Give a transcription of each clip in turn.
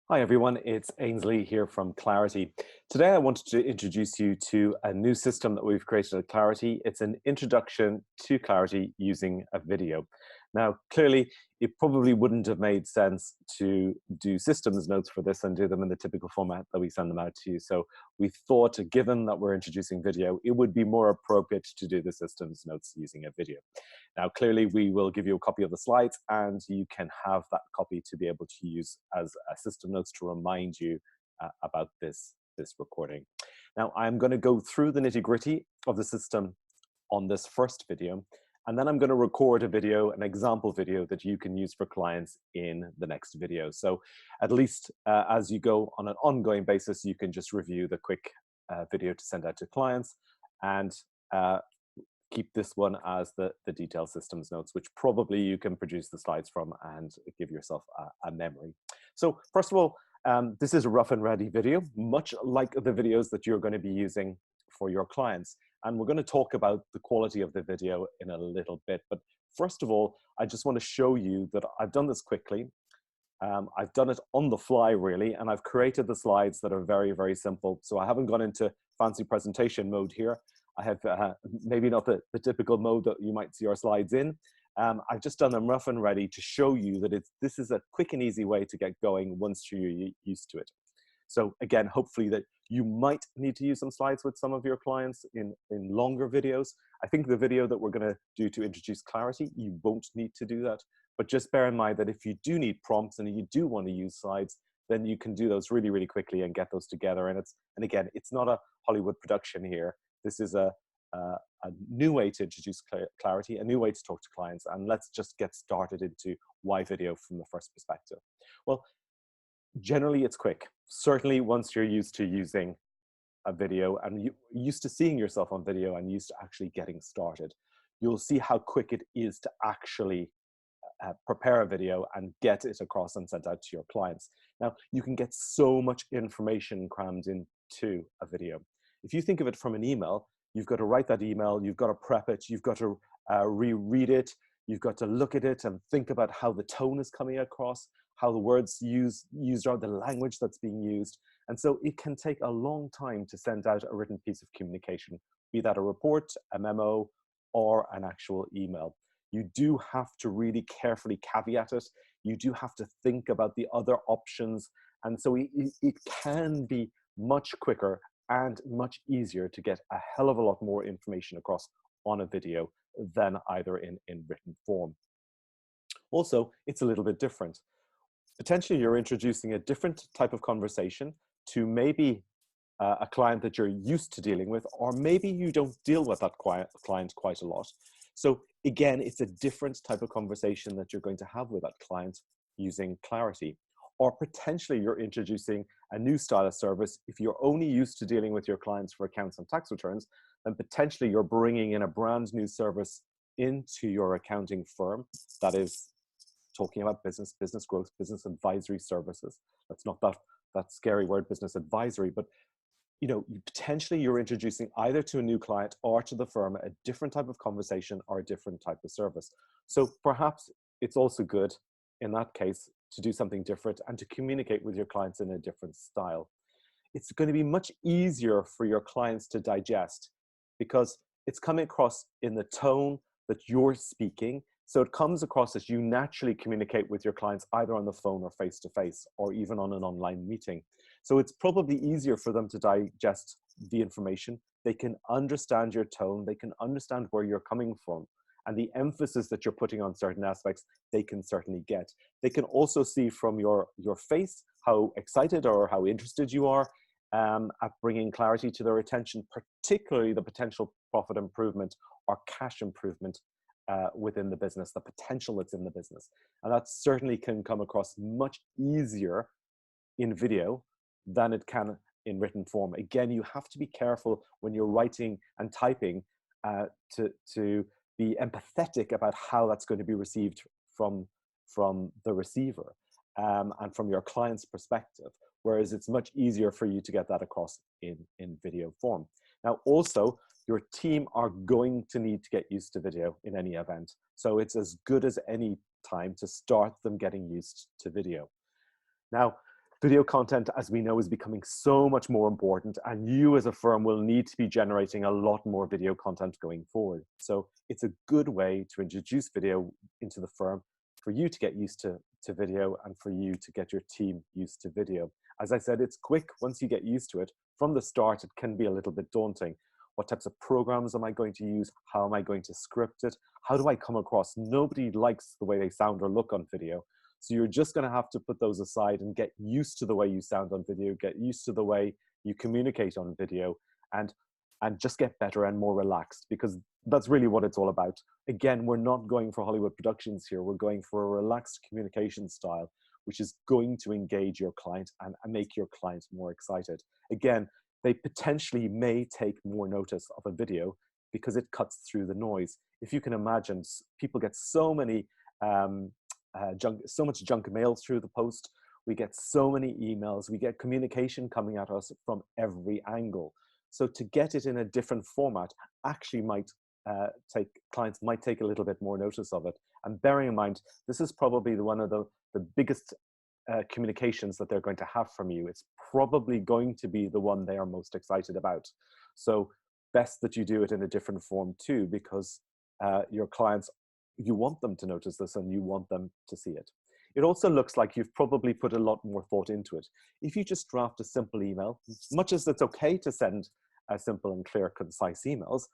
Hi everyone, it's Ainsley here from Clarity. Today I wanted to introduce you to a new system that we've created at Clarity. It's an introduction to Clarity using a video. Now, clearly, it probably wouldn't have made sense to do systems notes for this and do them in the typical format that we send them out to you. So we thought, given that we're introducing video, it would be more appropriate to do the systems notes using a video. Now, clearly, we will give you a copy of the slides and you can have that copy to be able to use as a system notes to remind you about this recording. Now, I'm going to go through the nitty gritty of the system on this first video, and then I'm going to record a video, an example video that you can use for clients in the next video. So at least as you go on an ongoing basis, you can just review the quick video to send out to clients and keep this one as the detailed systems notes, which probably you can produce the slides from and give yourself a memory. So first of all, this is a rough and ready video, much like the videos that you're going to be using for your clients. And we're going to talk about the quality of the video in a little bit. But first of all, I just want to show you that I've done this quickly. I've done it on the fly, really, and I've created the slides that are very, very simple. So I haven't gone into fancy presentation mode here. I have maybe not the typical mode that you might see our slides in. I've just done them rough and ready to show you that this is a quick and easy way to get going once you're used to it. So again, hopefully that you might need to use some slides with some of your clients in longer videos. I think the video that we're going to do to introduce Clarity, you won't need to do that. But just bear in mind that if you do need prompts and you do want to use slides, then you can do those really, really quickly and get those together. And again, it's not a Hollywood production here. This is a new way to introduce Clarity, a new way to talk to clients. And let's just get started into why video from the first perspective. Well, generally it's quick. Certainly once you're used to using a video and you're used to seeing yourself on video and used to actually getting started, you'll see how quick it is to actually prepare a video and get it across and sent out to your clients. Now, you can get so much information crammed into a video. If you think of it from an email, you've got to write that email, you've got to prep it, you've got to reread it, you've got to look at it and think about how the tone is coming across, how the words used are, the language that's being used. And so it can take a long time to send out a written piece of communication, be that a report, a memo, or an actual email. You do have to really carefully caveat it. You do have to think about the other options. And so it can be much quicker and much easier to get a hell of a lot more information across on a video than either in written form. Also, it's a little bit different. Potentially you're introducing a different type of conversation to maybe a client that you're used to dealing with, or maybe you don't deal with that client quite a lot. So again, it's a different type of conversation that you're going to have with that client using Clarity. Or potentially you're introducing a new style of service. If you're only used to dealing with your clients for accounts and tax returns, then potentially you're bringing in a brand new service into your accounting firm that is talking about business growth, business advisory services. That's not that scary word, business advisory, but potentially you're introducing either to a new client or to the firm a different type of conversation or a different type of service. So perhaps it's also good in that case to do something different and to communicate with your clients in a different style. It's going to be much easier for your clients to digest because it's coming across in the tone that you're speaking. So it comes across as you naturally communicate with your clients either on the phone or face-to-face or even on an online meeting. So it's probably easier for them to digest the information. They can understand your tone. They can understand where you're coming from. And the emphasis that you're putting on certain aspects, they can certainly get. They can also see from your face how excited or how interested you are at bringing Clarity to their attention, particularly the potential profit improvement or cash improvement within the business, the potential that's in the business. And that certainly can come across much easier in video than it can in written form. Again, you have to be careful when you're writing and typing to be empathetic about how that's going to be received from the receiver and from your client's perspective, whereas it's much easier for you to get that across in video form. Now, also, your team are going to need to get used to video in any event. So it's as good as any time to start them getting used to video. Now, Video content, as we know, is becoming so much more important, and you as a firm will need to be generating a lot more video content going forward. So it's a good way to introduce video into the firm for you to get used to video and for you to get your team used to video. As I said, it's quick. Once you get used to it, from the start, it can be a little bit daunting. What types of programs am I going to use? How am I going to script it? How do I come across? Nobody likes the way they sound or look on video. So you're just going to have to put those aside and get used to the way you sound on video, get used to the way you communicate on video, and just get better and more relaxed, because that's really what it's all about. Again, we're not going for Hollywood productions here. We're going for a relaxed communication style, which is going to engage your client and make your client more excited. Again, they potentially may take more notice of a video because it cuts through the noise. If you can imagine, people get so many so much junk mail through the post. We get so many emails. We get communication coming at us from every angle. So to get it in a different format actually might clients might take a little bit more notice of it. And bearing in mind, this is probably one of the biggest communications that they're going to have from you. It's probably going to be the one they are most excited about. So best that you do it in a different form too, because your clients, you want them to notice this and you want them to see it. It also looks like you've probably put a lot more thought into it. If you just draft a simple email, much as it's okay to send simple and clear, concise emails,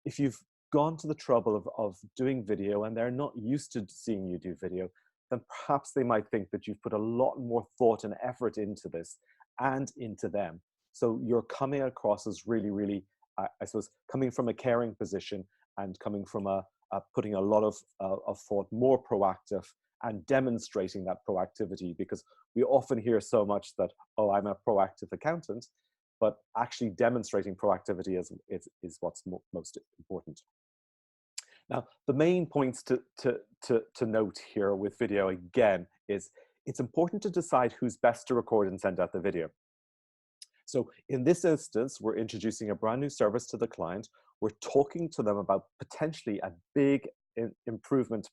if you've gone to the trouble of doing video and they're not used to seeing you do video, then perhaps they might think that you've put a lot more thought and effort into this and into them. So you're coming across as really, really, I suppose, coming from a caring position and coming from putting a lot of thought, more proactive, and demonstrating that proactivity, because we often hear so much that, oh, I'm a proactive accountant, but actually demonstrating proactivity is what's most important. Now, the main points to note here with video, again, is it's important to decide who's best to record and send out the video. So in this instance, we're introducing a brand new service to the client. We're talking to them about potentially a big improvement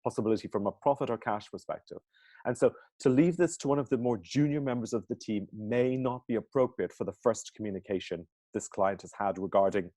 possibility from a profit or cash perspective. And so to leave this to one of the more junior members of the team may not be appropriate for the first communication this client has had regarding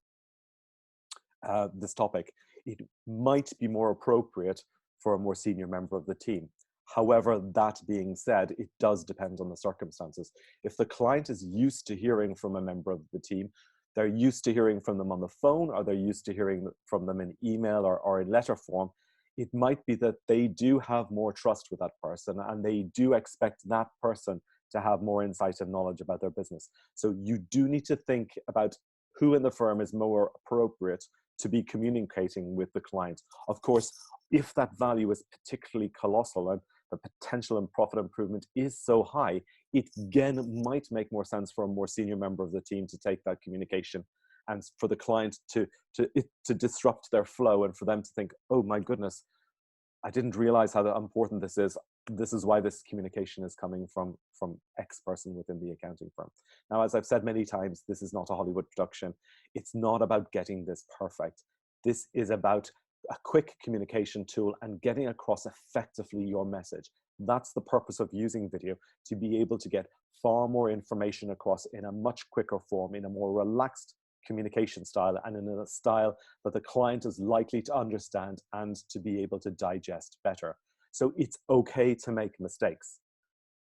this topic. It might be more appropriate for a more senior member of the team. However, that being said, it does depend on the circumstances. If the client is used to hearing from a member of the team, they're used to hearing from them on the phone, or they're used to hearing from them in email or in letter form, it might be that they do have more trust with that person and they do expect that person to have more insight and knowledge about their business. So you do need to think about who in the firm is more appropriate to be communicating with the client. Of course, if that value is particularly colossal and the potential and profit improvement is so high, it again might make more sense for a more senior member of the team to take that communication, and for the client to disrupt their flow, and for them to think, oh my goodness, I didn't realize how important this is. This is why this communication is coming from X person within the accounting firm. Now, as I've said many times, this is not a Hollywood production. It's not about getting this perfect. This is about a quick communication tool and getting across effectively your message. That's the purpose of using video, to be able to get far more information across in a much quicker form, in a more relaxed communication style, and in a style that the client is likely to understand and to be able to digest better. So it's okay to make mistakes.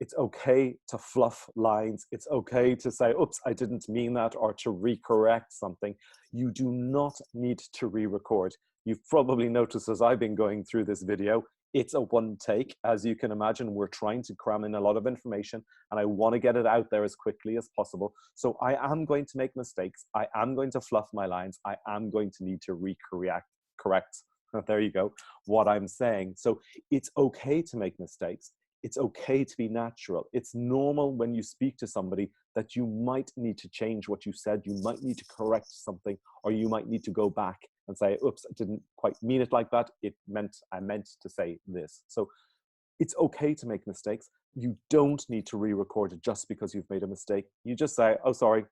It's okay to fluff lines. It's okay to say, oops, I didn't mean that, or to recorrect something. You do not need to re-record. You've probably noticed as I've been going through this video, it's a one take. As you can imagine, we're trying to cram in a lot of information and I want to get it out there as quickly as possible. So I am going to make mistakes. I am going to fluff my lines. I am going to need to correct, there you go, what I'm saying. So it's okay to make mistakes. It's okay to be natural. It's normal when you speak to somebody that you might need to change what you said. You might need to correct something, or you might need to go back and say, oops, I didn't quite mean it like that. I meant to say this. So it's okay to make mistakes. You don't need to re-record it just because you've made a mistake. You just say, oh, sorry,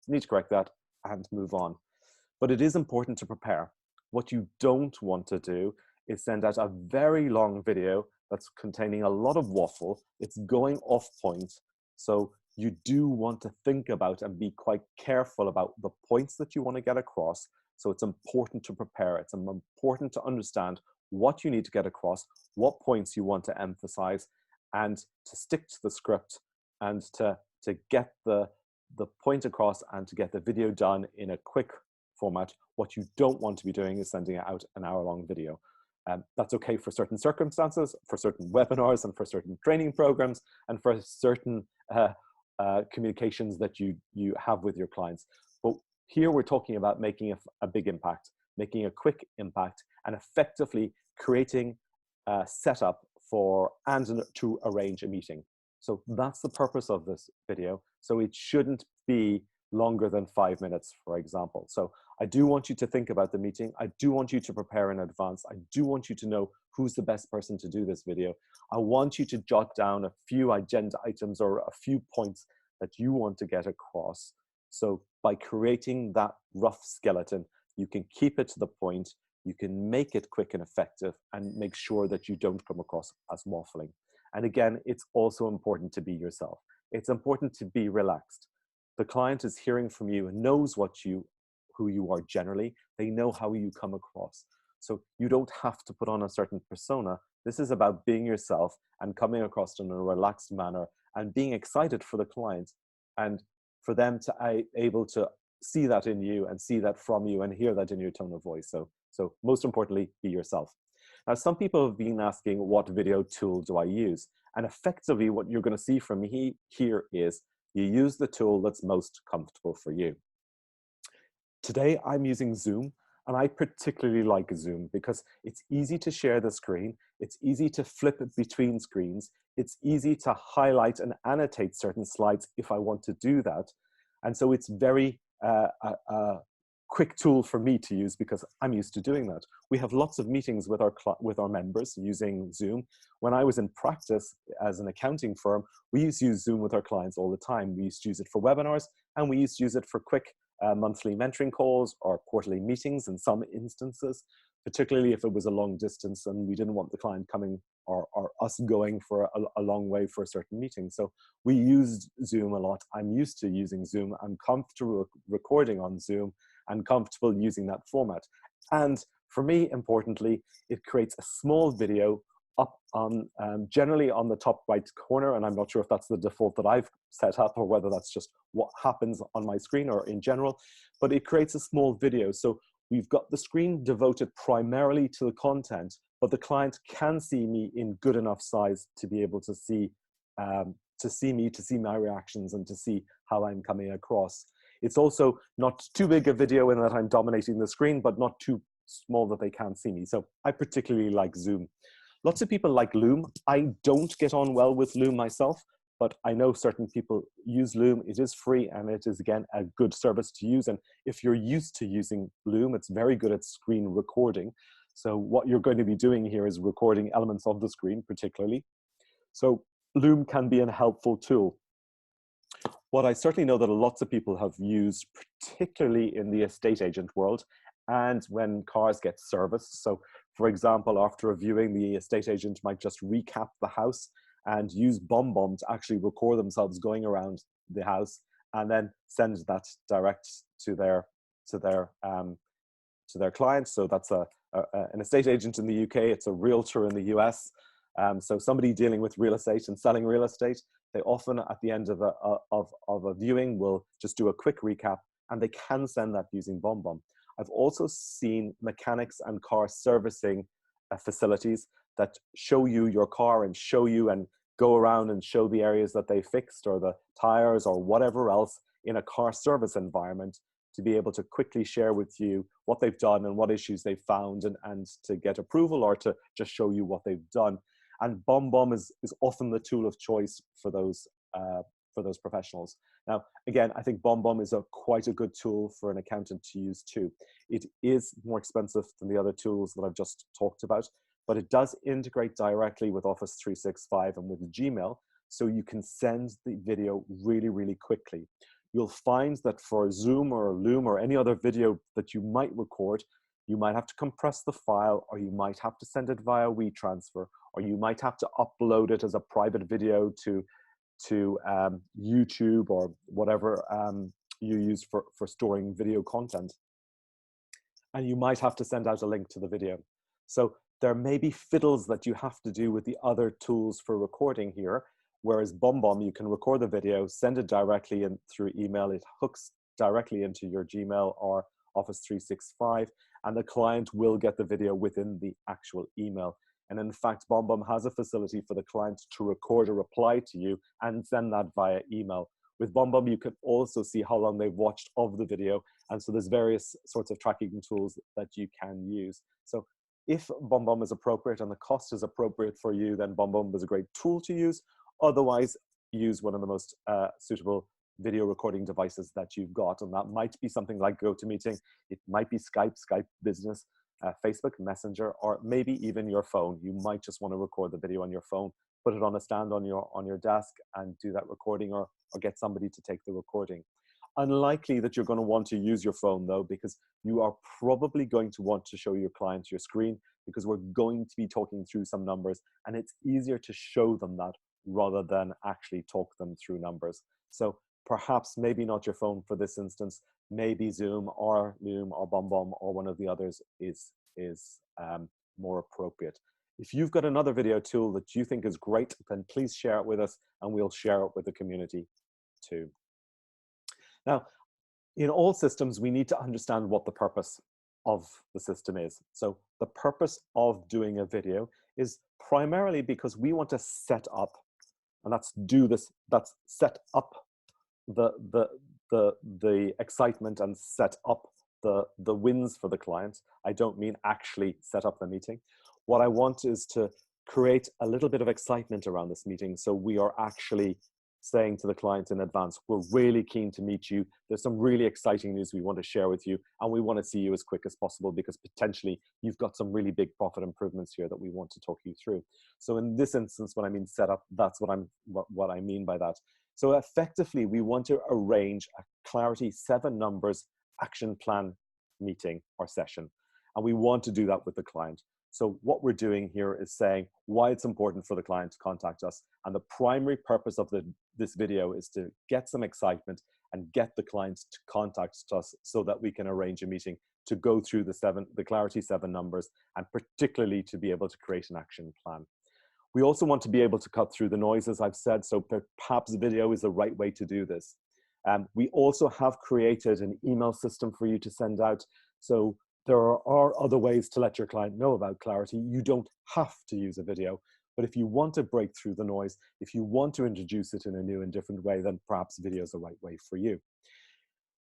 need to correct that, and move on. But it is important to prepare. What you don't want to do is send out a very long video that's containing a lot of waffle. It's going off point. So you do want to think about and be quite careful about the points that you want to get across. So it's important to prepare. It's important to understand what you need to get across, what points you want to emphasize, and to stick to the script and to get the point across and to get the video done in a quick format. What you don't want to be doing is sending out an hour-long video. That's okay for certain circumstances, for certain webinars, and for certain training programs, and for certain communications that you have with your clients. But here we're talking about making a big impact, making a quick impact, and effectively creating a setup for and to arrange a meeting. So that's the purpose of this video. So it shouldn't be longer than 5 minutes, for example. So I do want you to think about the meeting. I do want you to prepare in advance. I do want you to know who's the best person to do this video. I want you to jot down a few agenda items or a few points that you want to get across. So by creating that rough skeleton, you can keep it to the point, you can make it quick and effective, and make sure that you don't come across as waffling. And again, it's also important to be yourself. It's important to be relaxed. The client is hearing from you and knows who you are generally. They know how you come across. So you don't have to put on a certain persona. This is about being yourself and coming across in a relaxed manner and being excited for the client and for them to able to see that in you and see that from you and hear that in your tone of voice. So most importantly, be yourself. Now, some people have been asking, what video tool do I use? And effectively, what you're going to see from me here is you use the tool that's most comfortable for you. Today, I'm using Zoom, and I particularly like Zoom because it's easy to share the screen. It's easy to flip between screens. It's easy to highlight and annotate certain slides if I want to do that. And so it's very quick tool for me to use because I'm used to doing that. We have lots of meetings with our members using Zoom. When I was in practice as an accounting firm, we used to use Zoom with our clients all the time. We used to use it for webinars, and we used to use it for quick monthly mentoring calls or quarterly meetings in some instances, particularly if it was a long distance and we didn't want the client coming or us going for a long way for a certain meeting. So we used Zoom a lot. I'm used to using Zoom. I'm comfortable recording on Zoom and comfortable using that format. And for me, importantly, it creates a small video up on generally on the top right corner, and I'm not sure if that's the default that I've set up or whether that's just what happens on my screen or in general, but it creates a small video. So we've got the screen devoted primarily to the content, but the client can see me in good enough size to be able to see me, to see my reactions, and to see how I'm coming across. It's also not too big a video in that I'm dominating the screen, but not too small that they can't see me. So I particularly like Zoom. Lots of people like Loom. I don't get on well with Loom myself, but I know certain people use Loom. It is free, and it is, again, a good service to use. And if you're used to using Loom, it's very good at screen recording. So what you're going to be doing here is recording elements of the screen, particularly. So Loom can be a helpful tool. What I certainly know that lots of people have used, particularly in the estate agent world, and when cars get serviced. So for example, after a viewing, the estate agent might just recap the house and use BombBomb to actually record themselves going around the house and then send that direct to their clients. So that's an estate agent in the UK. It's a realtor in the US. So somebody dealing with real estate and selling real estate, they often at the end of a viewing will just do a quick recap, and they can send that using BombBomb. I've also seen mechanics and car servicing facilities that show you your car and show you and go around and show the areas that they fixed or the tires or whatever else in a car service environment, to be able to quickly share with you what they've done and what issues they've found, and to get approval or to just show you what they've done. And BombBomb is often the tool of choice for those professionals. Now, again, I think BombBomb is quite a good tool for an accountant to use too. It is more expensive than the other tools that I've just talked about, but it does integrate directly with Office 365 and with Gmail, so you can send the video really, really quickly. You'll find that for Zoom or Loom or any other video that you might record, You might have to compress the file, or you might have to send it via WeTransfer, or you might have to upload it as a private video to YouTube or whatever you use for storing video content. And you might have to send out a link to the video. So there may be fiddles that you have to do with the other tools for recording here, whereas BombBomb, you can record the video, send it directly in through email. It hooks directly into your Gmail or Office 365, and the client will get the video within the actual email. And in fact, BombBomb has a facility for the client to record a reply to you and send that via email. With BombBomb, you can also see how long they've watched of the video. And so there's various sorts of tracking tools that you can use. So if BombBomb is appropriate and the cost is appropriate for you, then BombBomb is a great tool to use. Otherwise, use one of the most suitable video recording devices that you've got. And that might be something like GoToMeeting. It might be Skype, Skype Business, Facebook Messenger, or maybe even your phone. You might just want to record the video on your phone, put it on a stand on your desk and do that recording, or get somebody to take the recording. Unlikely that you're going to want to use your phone though, because you are probably going to want to show your clients your screen, because we're going to be talking through some numbers, and it's easier to show them that rather than actually talk them through numbers. So perhaps maybe not your phone for this instance, maybe Zoom or Loom or BombBomb or one of the others is more appropriate. If you've got another video tool that you think is great, then please share it with us and we'll share it with the community too. Now, in all systems, we need to understand what the purpose of the system is. So the purpose of doing a video is primarily because we want to set up, and that's set up the excitement and set up the wins for the client. I don't mean actually set up the meeting. What I want is to create a little bit of excitement around this meeting. So we are actually saying to the client in advance, we're really keen to meet you. There's some really exciting news we want to share with you, and we want to see you as quick as possible because potentially you've got some really big profit improvements here that we want to talk you through. So in this instance, when I mean set up, that's what I mean by that. So effectively, we want to arrange a Clarity 7 numbers action plan meeting or session, and we want to do that with the client. So what we're doing here is saying why it's important for the client to contact us. And the primary purpose of this video is to get some excitement and get the client to contact us so that we can arrange a meeting to go through the Clarity 7 numbers, and particularly to be able to create an action plan. We also want to be able to cut through the noise, as I've said, so perhaps video is the right way to do this. We also have created an email system for you to send out. So there are other ways to let your client know about Clarity. You don't have to use a video, but if you want to break through the noise, if you want to introduce it in a new and different way, then perhaps video is the right way for you.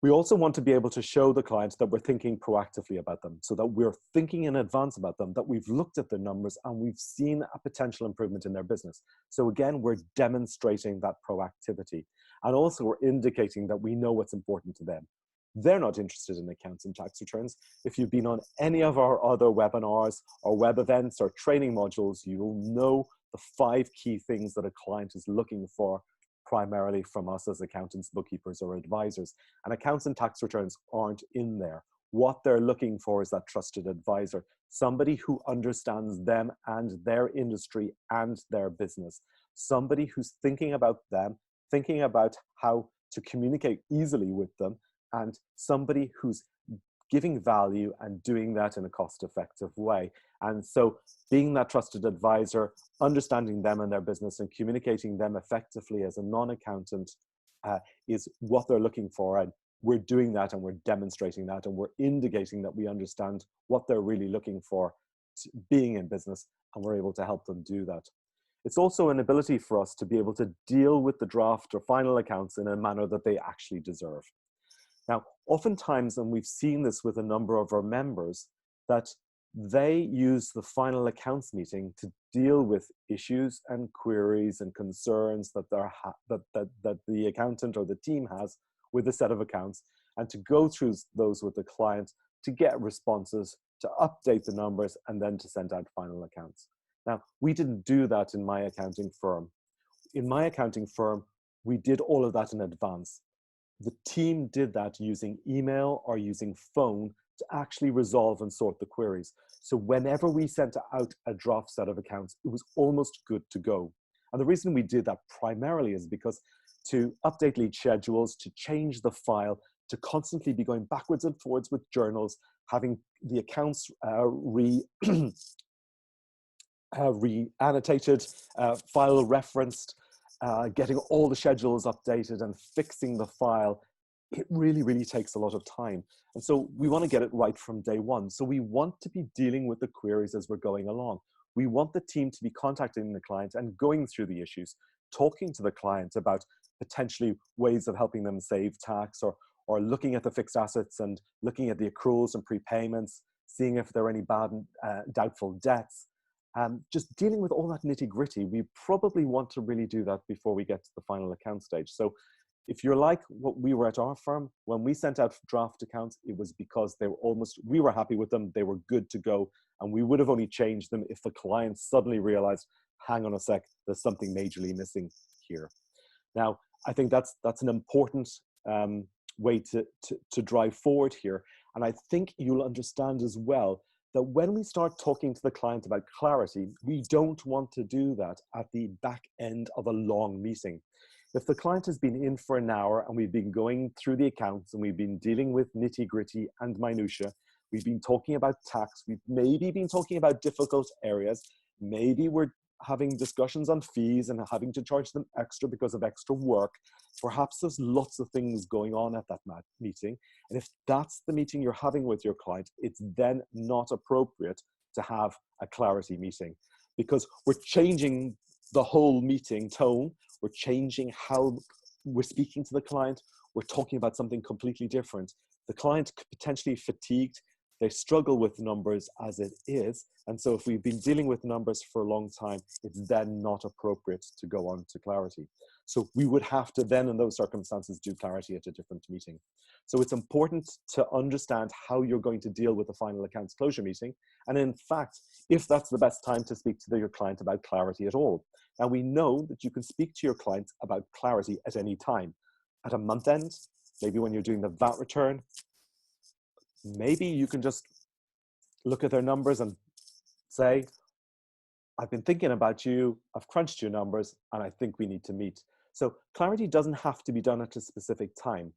We also want to be able to show the clients that we're thinking proactively about them, so that we're thinking in advance about them, that we've looked at their numbers and we've seen a potential improvement in their business. So again, we're demonstrating that proactivity. And also we're indicating that we know what's important to them. They're not interested in accounts and tax returns. If you've been on any of our other webinars or web events or training modules, you'll know the 5 key things that a client is looking for primarily from us as accountants, bookkeepers, or advisors. And accounts and tax returns aren't in there. What they're looking for is that trusted advisor, somebody who understands them and their industry and their business, somebody who's thinking about them, thinking about how to communicate easily with them, and somebody who's giving value and doing that in a cost-effective way. And so being that trusted advisor, understanding them and their business and communicating them effectively as a non-accountant is what they're looking for. And we're doing that and we're demonstrating that and we're indicating that we understand what they're really looking for being in business, and we're able to help them do that. It's also an ability for us to be able to deal with the draft or final accounts in a manner that they actually deserve. Now, oftentimes, and we've seen this with a number of our members, that they use the final accounts meeting to deal with issues and queries and concerns that the accountant or the team has with a set of accounts, and to go through those with the client to get responses, to update the numbers, and then to send out final accounts. Now, we didn't do that in my accounting firm. In my accounting firm, we did all of that in advance. The team did that using email or using phone to actually resolve and sort the queries. So whenever we sent out a draft set of accounts, it was almost good to go. And the reason we did that primarily is because to update lead schedules, to change the file, to constantly be going backwards and forwards with journals, having the accounts re-annotated, file referenced, getting all the schedules updated and fixing the file, it really, really takes a lot of time. And so we want to get it right from day one. So we want to be dealing with the queries as we're going along. We want the team to be contacting the client and going through the issues, talking to the client about potentially ways of helping them save tax, or looking at the fixed assets and looking at the accruals and prepayments, seeing if there are any bad, doubtful debts. Just dealing with all that nitty gritty. We probably want to really do that before we get to the final account stage. So if you're like what we were at our firm, when we sent out draft accounts, it was because they were we were happy with them, they were good to go, and we would have only changed them if the client suddenly realized, hang on a sec, there's something majorly missing here. Now, I think that's an important way to drive forward here. And I think you'll understand as well that when we start talking to the client about clarity, we don't want to do that at the back end of a long meeting. If the client has been in for an hour and we've been going through the accounts and we've been dealing with nitty gritty and minutia, we've been talking about tax, we've maybe been talking about difficult areas, maybe we're having discussions on fees and having to charge them extra because of extra work. Perhaps there's lots of things going on at that meeting. And if that's the meeting you're having with your client, it's then not appropriate to have a clarity meeting, because we're changing the whole meeting tone. We're changing how we're speaking to the client. We're talking about something completely different. The client could potentially fatigued. They struggle with numbers as it is. And so if we've been dealing with numbers for a long time, it's then not appropriate to go on to clarity. So we would have to then, in those circumstances, do clarity at a different meeting. So it's important to understand how you're going to deal with the final accounts closure meeting. And in fact, if that's the best time to speak to your client about clarity at all. Now, we know that you can speak to your client about clarity at any time. At a month end, maybe when you're doing the VAT return, maybe you can just look at their numbers and say, I've been thinking about you, I've crunched your numbers, and I think we need to meet. So clarity doesn't have to be done at a specific time.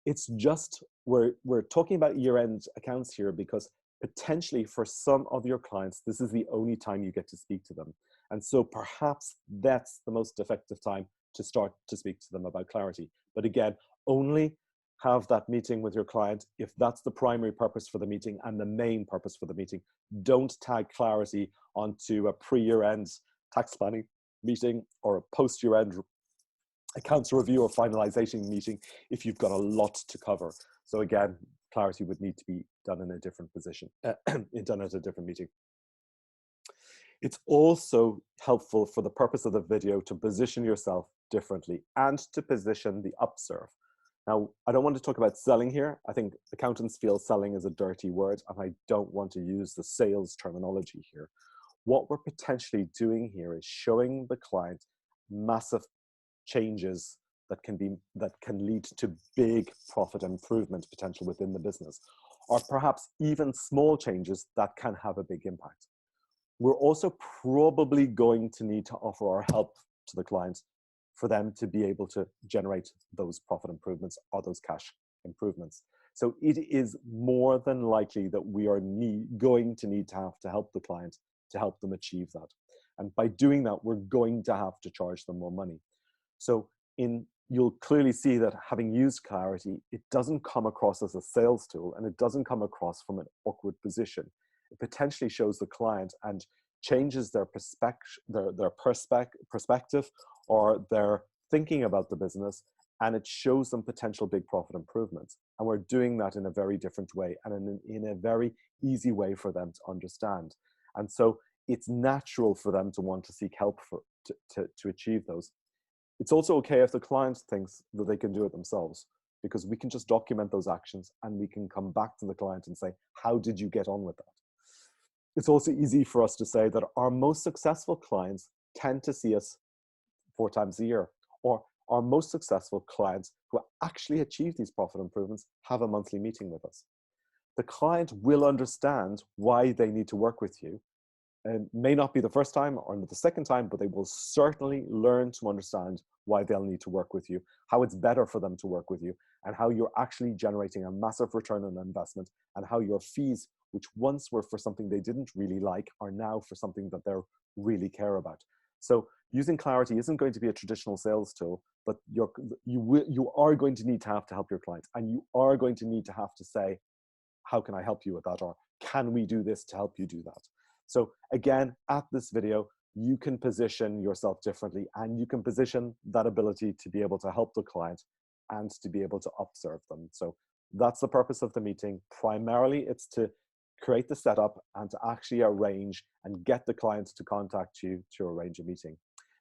It's just, we're talking about year-end accounts here because potentially for some of your clients, this is the only time you get to speak to them. And so perhaps that's the most effective time to start to speak to them about clarity. But again, only have that meeting with your client if that's the primary purpose for the meeting and the main purpose for the meeting. Don't tag clarity onto a pre-year-end tax planning meeting or a post-year-end accounts review or finalization meeting if you've got a lot to cover. So again, clarity would need to be done in a different position, done at a different meeting. It's also helpful for the purpose of the video to position yourself differently and to position the upserve. Now, I don't want to talk about selling here. I think accountants feel selling is a dirty word, and I don't want to use the sales terminology here. What we're potentially doing here is showing the client massive changes that can lead to big profit improvement potential within the business, or perhaps even small changes that can have a big impact. We're also probably going to need to offer our help to the client for them to be able to generate those profit improvements or those cash improvements. So it is more than likely that we are going to need to have to help the client to help them achieve that. And by doing that, we're going to have to charge them more money. So you'll clearly see that having used clarity, it doesn't come across as a sales tool, and it doesn't come across from an awkward position. It potentially shows the client and changes their perspective or their thinking about the business, and it shows them potential big profit improvements. And we're doing that in a very different way and in a very easy way for them to understand. And so it's natural for them to want to seek help to achieve those. It's also okay if the client thinks that they can do it themselves, because we can just document those actions and we can come back to the client and say, how did you get on with that? It's also easy for us to say that our most successful clients tend to see us 4 times a year, or our most successful clients who actually achieve these profit improvements have a monthly meeting with us. the client will understand why they need to work with you. And may not be the first time or the second time, but they will certainly learn to understand why they'll need to work with you, how it's better for them to work with you, and how you're actually generating a massive return on investment, and how your fees, which once were for something they didn't really like, are now for something that they really care about. So using Clarity isn't going to be a traditional sales tool, but you are going to need to have to help your clients, and you are going to need to have to say, how can I help you with that? Or can we do this to help you do that? So again, at this video, you can position yourself differently, and you can position that ability to be able to help the client and to be able to observe them. So that's the purpose of the meeting. Primarily, it's to create the setup and to actually arrange and get the client to contact you to arrange a meeting.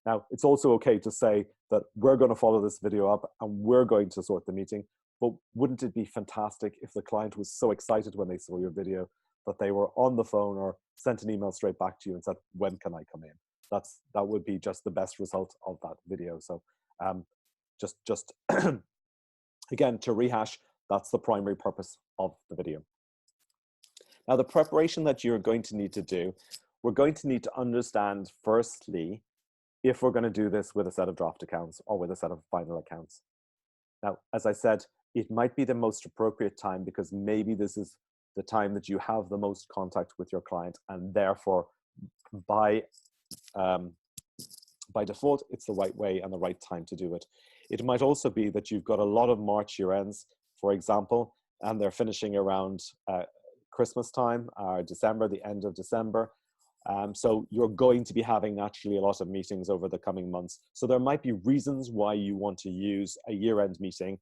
Now, it's also okay to say that we're going to follow this video up and we're going to sort the meeting, but wouldn't it be fantastic if the client was so excited when they saw your video that they were on the phone or sent an email straight back to you and said, when can I come in? That would be just the best result of that video. So just again, to rehash, that's the primary purpose of the video. Now, the preparation that you're going to need to do, we're going to need to understand firstly, if we're going to do this with a set of draft accounts or with a set of final accounts. Now, as I said, it might be the most appropriate time because maybe this is the time that you have the most contact with your client, and therefore by default, it's the right way and the right time to do it. It might also be that you've got a lot of March year ends, for example, and they're finishing around Christmas time or December, the end of December. So you're going to be having naturally a lot of meetings over the coming months. So there might be reasons why you want to use a year-end meeting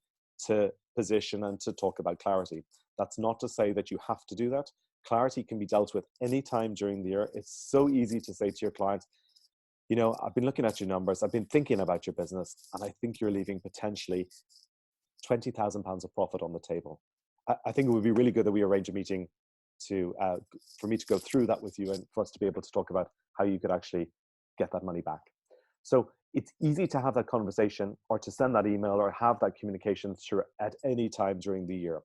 to position and to talk about Clarity. That's not to say that you have to do that. Clarity can be dealt with any time during the year. It's so easy to say to your client, you know, I've been looking at your numbers, I've been thinking about your business, and I think you're leaving potentially £20,000 of profit on the table. I think it would be really good that we arrange a meeting to for me to go through that with you and for us to be able to talk about how you could actually get that money back. So it's easy to have that conversation or to send that email or have that communication through at any time during the year.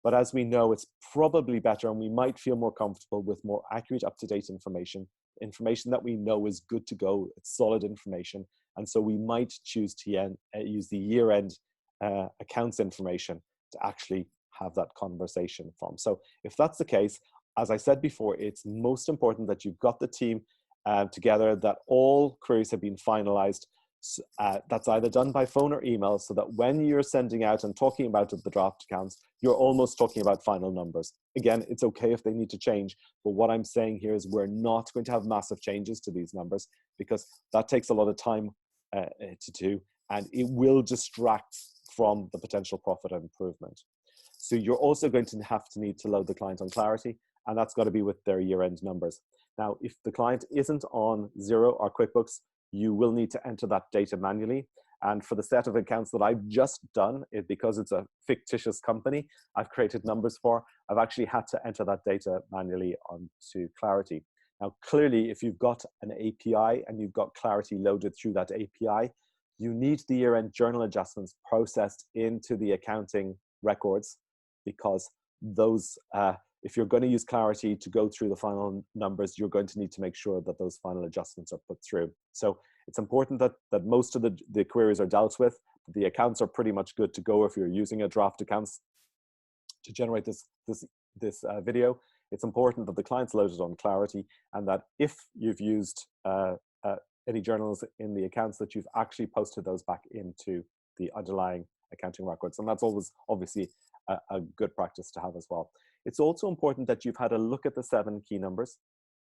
But as we know, it's probably better, and we might feel more comfortable with more accurate, up-to-date information that we know is good to go. It's solid information. And so we might choose to use the year-end accounts information to actually have that conversation from. So if that's the case, as I said before, it's most important that you've got the team together, that all queries have been finalized. That's either done by phone or email, so that when you're sending out and talking about the draft accounts, you're almost talking about final numbers. Again, it's okay if they need to change, but what I'm saying here is we're not going to have massive changes to these numbers because that takes a lot of time to do, and it will distract from the potential profit improvement. So you're also going to have to need to load the client on Clarity, and that's got to be with their year-end numbers. Now, if the client isn't on Xero or QuickBooks, you will need to enter that data manually. And for the set of accounts that I've just done, because it's a fictitious company I've created numbers for, I've actually had to enter that data manually onto Clarity. Now, clearly, if you've got an API and you've got Clarity loaded through that API, you need the year-end journal adjustments processed into the accounting records, because those, if you're going to use Clarity to go through the final numbers, you're going to need to make sure that those final adjustments are put through. So it's important that most of the queries are dealt with. The accounts are pretty much good to go if you're using a draft accounts to generate this video. It's important that the client's loaded on Clarity, and that if you've used any journals in the accounts, that you've actually posted those back into the underlying accounting records. And that's always obviously a good practice to have as well. It's also important that you've had a look at the 7 key numbers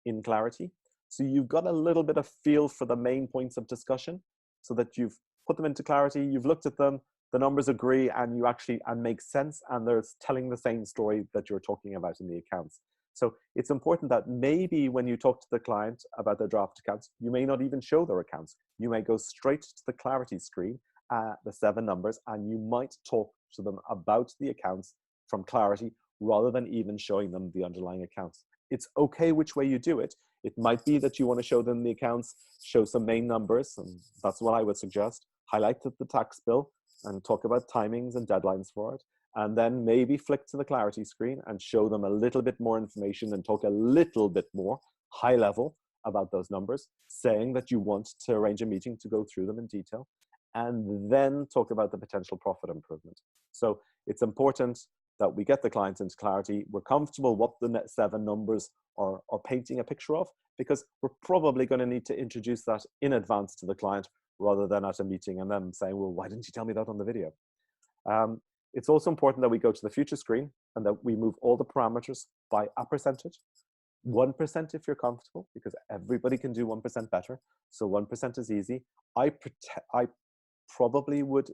in Clarity. So you've got a little bit of feel for the main points of discussion, so that you've put them into Clarity, you've looked at them, the numbers agree, and you actually make sense, and they're telling the same story that you're talking about in the accounts. So it's important that maybe when you talk to the client about their draft accounts, you may not even show their accounts. You may go straight to the Clarity screen, the 7 numbers, and you might talk to them about the accounts from Clarity rather than even showing them the underlying accounts. It's okay which way you do it. It might be that you want to show them the accounts, show some main numbers, and that's what I would suggest. Highlight the tax bill and talk about timings and deadlines for it. and then maybe flick to the Clarity screen and show them a little bit more information and talk a little bit more high level about those numbers, saying that you want to arrange a meeting to go through them in detail, and then talk about the potential profit improvement. So it's important that we get the client into Clarity. We're comfortable what the net 7 numbers are painting a picture of, because we're probably going to need to introduce that in advance to the client rather than at a meeting and them saying, well, why didn't you tell me that on the video? It's also important that we go to the future screen and that we move all the parameters by a percentage. 1% if you're comfortable, because everybody can do 1% better. So 1% is easy. I probably would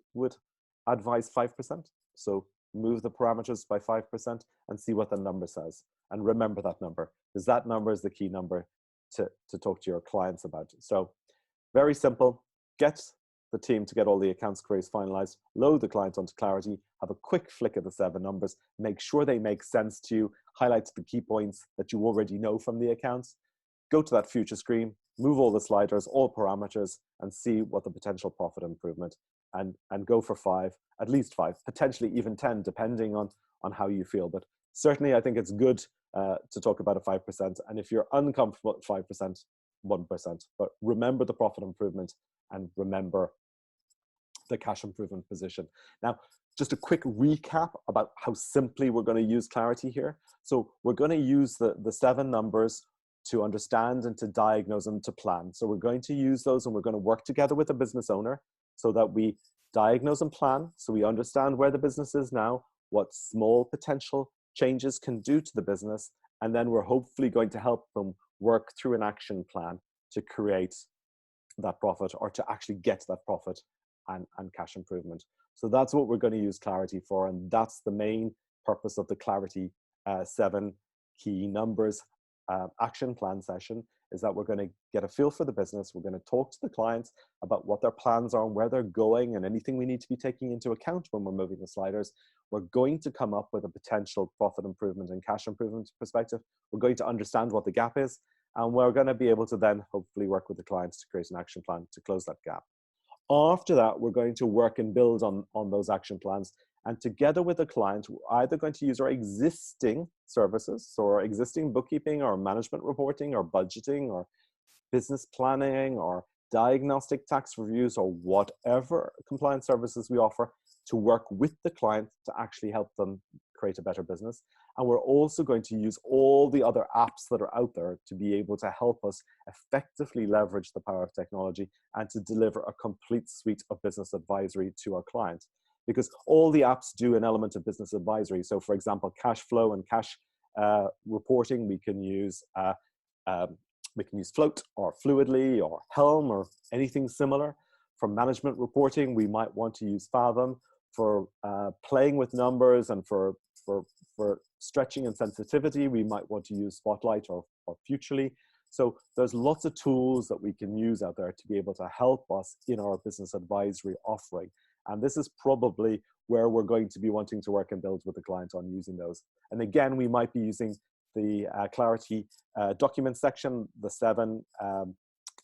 advise 5%. So move the parameters by 5% and see what the number says. And remember that number, because that number is the key number to talk to your clients about. So very simple. Get the team to get all the accounts queries finalized, load the client onto Clarity, have a quick flick at the 7 numbers, make sure they make sense to you, highlight the key points that you already know from the accounts, go to that future screen, move all the sliders, all parameters, and see what the potential profit improvement, and go for 5, at least 5, potentially even 10, depending on how you feel. But certainly I think it's good to talk about a 5%. And if you're uncomfortable at 5%, 1%. But remember the profit improvement and remember the cash improvement position. Now, just a quick recap about how simply we're going to use Clarity here. So we're going to use the 7 numbers to understand and to diagnose and to plan. So we're going to use those, and we're going to work together with the business owner so that we diagnose and plan, so we understand where the business is now, what small potential changes can do to the business, and then we're hopefully going to help them work through an action plan to create that profit, or to actually get that profit and cash improvement. So that's what we're going to use Clarity for, and that's the main purpose of the Clarity 7 key numbers action plan session, is that we're going to get a feel for the business. We're going to talk to the clients about what their plans are and where they're going and anything we need to be taking into account when we're moving the sliders. We're going to come up with a potential profit improvement and cash improvement perspective. We're going to understand what the gap is, and we're going to be able to then hopefully work with the clients to create an action plan to close that gap. After that, we're going to work and build on those action plans. And together with the client, we're either going to use our existing services, so our existing bookkeeping or management reporting or budgeting or business planning or diagnostic tax reviews or whatever compliance services we offer, to work with the client to actually help them create a better business. And we're also going to use all the other apps that are out there to be able to help us effectively leverage the power of technology and to deliver a complete suite of business advisory to our clients. Because all the apps do an element of business advisory. So for example, cash flow and cash reporting, we can use Float or Fluidly or Helm or anything similar. For management reporting, we might want to use Fathom. For playing with numbers and for stretching and sensitivity, we might want to use Spotlight or Futurely. So there's lots of tools that we can use out there to be able to help us in our business advisory offering. And this is probably where we're going to be wanting to work and build with the client on using those. And again, we might be using the Clarity document section, the 7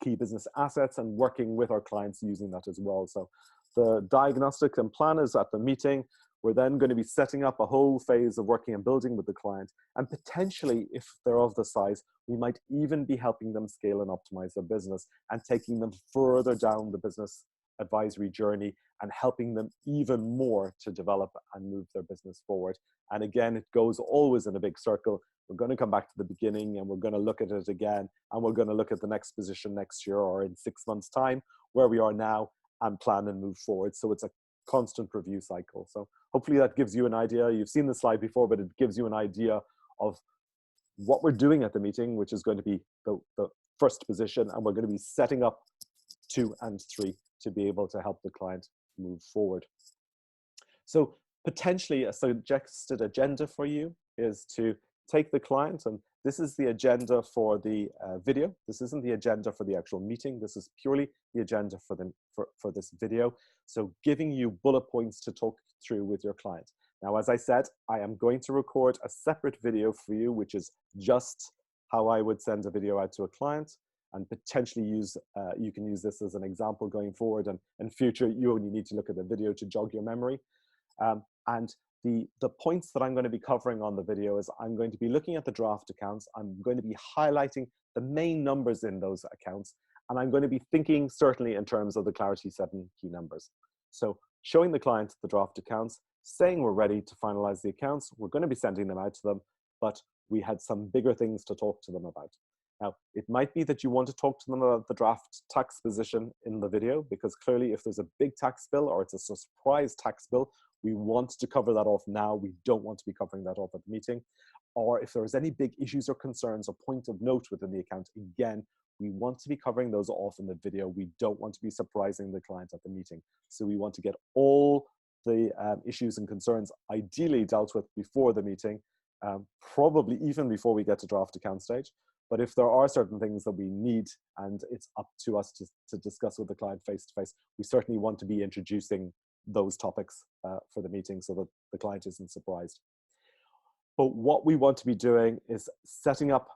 key business assets, and working with our clients using that as well. So the diagnostic and plan is at the meeting. We're then going to be setting up a whole phase of working and building with the client. And potentially, if they're of the size, we might even be helping them scale and optimize their business and taking them further down the business advisory journey and helping them even more to develop and move their business forward. And again, it goes always in a big circle. We're going to come back to the beginning and we're going to look at it again, and we're going to look at the next position next year or in 6 months' time, where we are now, and plan and move forward. So it's a constant review cycle. So hopefully that gives you an idea. You've seen the slide before, but it gives you an idea of what we're doing at the meeting, which is going to be the first position, and we're going to be setting up 2 and 3 to be able to help the client move forward. So potentially a suggested agenda for you is to take the client, and this is the agenda for the video. This isn't the agenda for the actual meeting. This is purely the agenda for this video. So giving you bullet points to talk through with your client. Now, as I said, I am going to record a separate video for you, which is just how I would send a video out to a client, and potentially you can use this as an example going forward. And in future, you only need to look at the video to jog your memory. And The points that I'm going to be covering on the video is I'm going to be looking at the draft accounts. I'm going to be highlighting the main numbers in those accounts. And I'm going to be thinking certainly in terms of the Clarity 7 key numbers. So showing the client the draft accounts, saying we're ready to finalize the accounts, we're going to be sending them out to them, but we had some bigger things to talk to them about. Now, it might be that you want to talk to them about the draft tax position in the video, because clearly if there's a big tax bill or it's a surprise tax bill, we want to cover that off now. We don't want to be covering that off at the meeting. Or if there's any big issues or concerns or point of note within the account, again, we want to be covering those off in the video. We don't want to be surprising the client at the meeting. So we want to get all the issues and concerns ideally dealt with before the meeting, probably even before we get to draft account stage. But if there are certain things that we need and it's up to us to discuss with the client face to face, we certainly want to be introducing those topics for the meeting so that the client isn't surprised. But what we want to be doing is setting up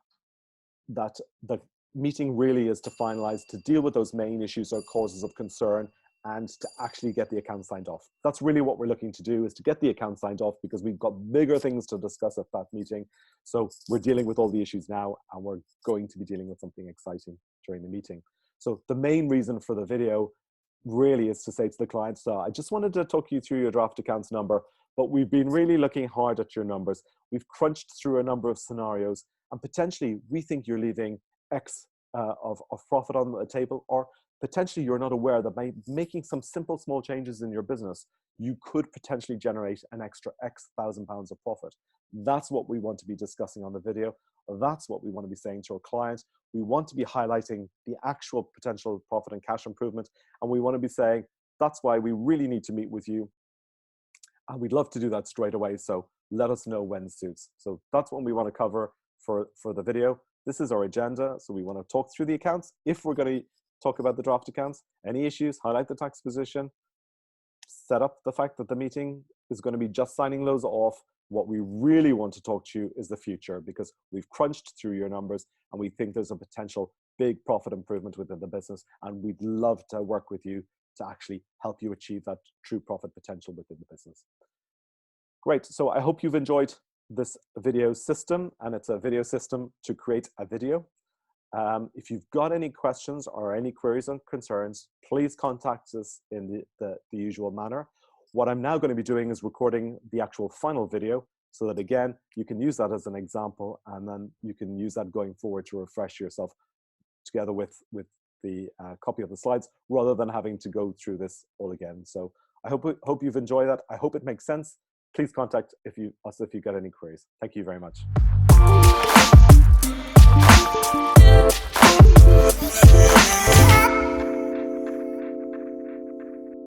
that the meeting really is to finalize, to deal with those main issues or causes of concern, and to actually get the account signed off. That's really what we're looking to do, is to get the account signed off, because we've got bigger things to discuss at that meeting. So we're dealing with all the issues now, and we're going to be dealing with something exciting during the meeting. So the main reason for the video really is to say to the client, so I just wanted to talk you through your draft accounts number, but we've been really looking hard at your numbers. We've crunched through a number of scenarios, and potentially we think you're leaving X of profit on the table, or potentially you're not aware that by making some simple small changes in your business, you could potentially generate an extra X £1,000 of profit. That's what we want to be discussing on the video. That's what we want to be saying to our clients. We want to be highlighting the actual potential profit and cash improvement. And we want to be saying, that's why we really need to meet with you. And we'd love to do that straight away. So let us know when suits. So that's what we want to cover for the video. This is our agenda. So we want to talk through the accounts. If we're going to talk about the draft accounts, any issues, highlight the tax position, set up the fact that the meeting is going to be just signing those off. What we really want to talk to you is the future, because we've crunched through your numbers and we think there's a potential big profit improvement within the business. And we'd love to work with you to actually help you achieve that true profit potential within the business. Great. So I hope you've enjoyed this video system, and it's a video system to create a video. If you've got any questions or any queries and concerns, please contact us in the usual manner. What I'm now going to be doing is recording the actual final video, so that again, you can use that as an example, and then you can use that going forward to refresh yourself together with the copy of the slides, rather than having to go through this all again. So I hope you've enjoyed that. I hope it makes sense. Please contact us if you've got any queries. Thank you very much.